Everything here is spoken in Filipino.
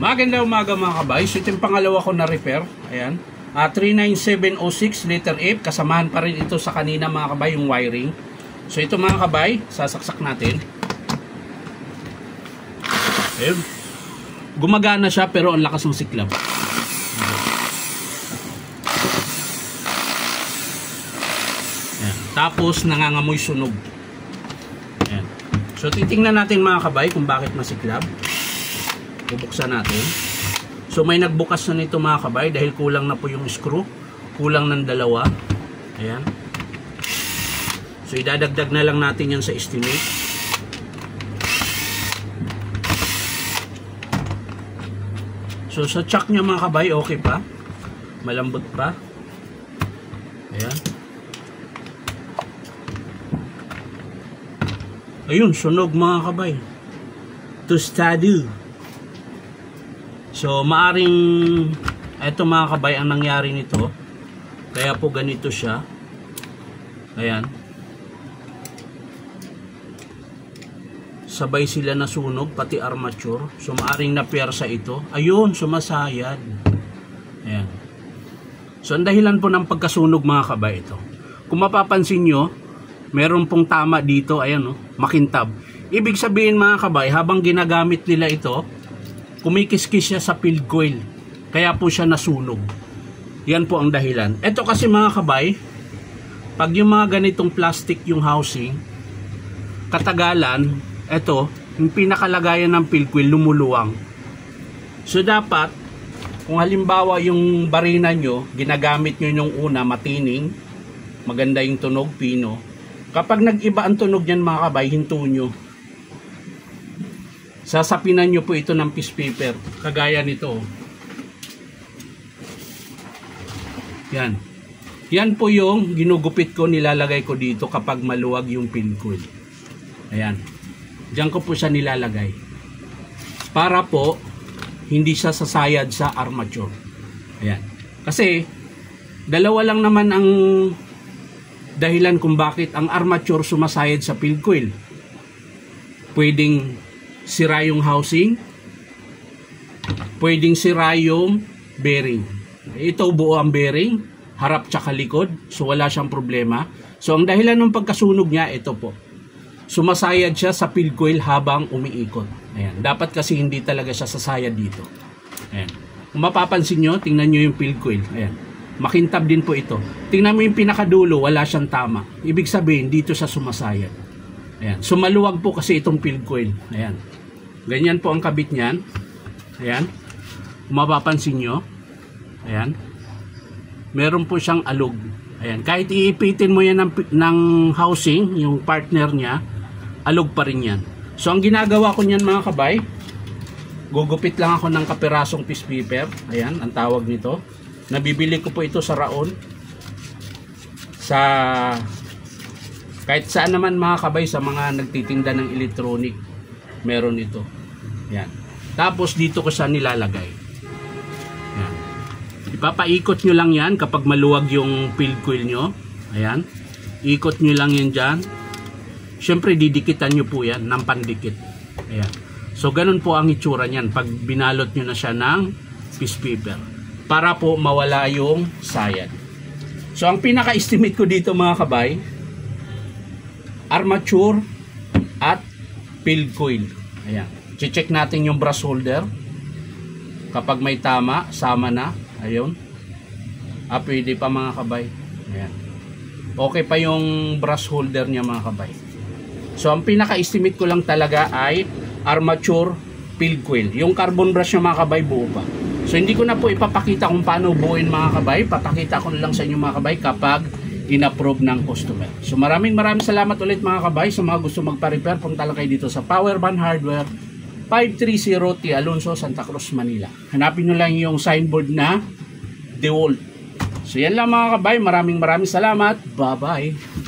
Magandang umaga mga kabay. So ito yung pangalawa ko na repair. Ayan. 39706 letter F. Kasamahan pa rin ito sa kanina mga kabay, yung wiring. So ito mga kabay, sasaksak natin. Ayan. Gumagana siya pero ang lakas ng siklab. Ayan. Tapos nangangamoy sunog. Ayan. So titingnan natin mga kabay kung bakit masiklab. Bubuksan natin. So may nagbukas na nito mga kabay dahil kulang na po yung screw. Kulang ng dalawa. Ayan. So idadagdag na lang natin yan sa estimate. So sa chuck niya mga kabay okay pa. Malambot pa. Ayan. Ayun, sunog mga kabay. Tostado. So maaring eto mga kabay ang nangyari nito. Kaya po ganito siya. Ayan. Sabay sila nasunog pati armature. So maaring napiersa ito. Ayun, sumasayad. Ayan. So ang dahilan po ng pagkasunog mga kabay ito. Kung mapapansin nyo, meron pong tama dito. Ayan, makintab. Ibig sabihin mga kabay, habang ginagamit nila ito, kumikiskis siya sa field coil. Kaya po siya nasunog. Yan po ang dahilan. Ito kasi mga kabay, pag yung mga ganitong plastic yung housing, katagalan, ito, yung pinakalagayan ng field coil lumuluwang. So dapat, kung halimbawa yung barina nyo, ginagamit nyo yung una, matining, maganda yung tunog, pino. Kapag nag-iba ang tunog yan mga kabay, hinto nyo. Sasapinan nyo po ito ng piece paper. Kagaya nito. Yan. Yan po yung ginugupit ko, nilalagay ko dito kapag maluwag yung field coil. Ayan. Diyan ko po siya nilalagay. Para po, hindi siya sasayad sa armature. Ayan. Kasi, dalawa lang naman ang dahilan kung bakit ang armature sumasayad sa field coil. Pwedeng sira yung housing, pwedeng sira yung bearing. Ito buo ang bearing, harap tsaka likod, so wala siyang problema. So ang dahilan ng pagkasunog niya, ito po. Sumasayad siya sa field coil habang umiikot. Ayan. Dapat kasi hindi talaga siya sasayad dito. Ayan. Kung mapapansin nyo, tingnan nyo yung field coil. Ayan. Makintab din po ito. Tingnan mo yung pinakadulo, wala siyang tama. Ibig sabihin, dito siya sumasayad. Ayan. So maluwag po kasi itong field coil. Ayan. Ganyan po ang kabit niyan. Ayan. Kung mapapansin nyo. Ayan. Meron po siyang alog. Ayan. Kahit iipitin mo yan ng housing, yung partner niya, alog pa rin yan. So ang ginagawa ko niyan mga kabay, gugupit lang ako ng kapirasong piece paper. Ayan. Ang tawag nito. Nabibili ko po ito sa Raon. Kahit saan naman mga kabay, sa mga nagtitinda ng electronic, meron ito. Yan. Tapos dito ko siya nilalagay. Yan. Ipapaikot nyo lang yan kapag maluwag yung field coil nyo. Ayan. Ikot nyo lang yan dyan. Siyempre didikitan nyo po yan ng pandikit. Ayan. So ganun po ang itsura nyan pag binalot nyo na siya ng piece paper. Para po mawala yung sayad. So ang pinaka-estimate ko dito mga kabay, armature at field coil. Ayan. Check natin yung brass holder. Kapag may tama, sama na. Ayun. Pwede pa mga kabay. Ayan. Okay pa yung brass holder niya mga kabay. So ang pinaka-estimate ko lang talaga ay armature, field coil. Yung carbon brush niya mga kabay buo pa. So hindi ko na po ipapakita kung paano buuin mga kabay. Papakita ko na lang sa inyo mga kabay kapag in-approve ng customer. So maraming salamat ulit mga kabay. Sa mga gusto magpa-repair, punta lang kayo dito sa Powerban Hardware, 530 T. Alonso, Santa Cruz, Manila. Hanapin nyo lang yung signboard na DeWalt. So yan lang mga kabay. Maraming salamat. Bye-bye.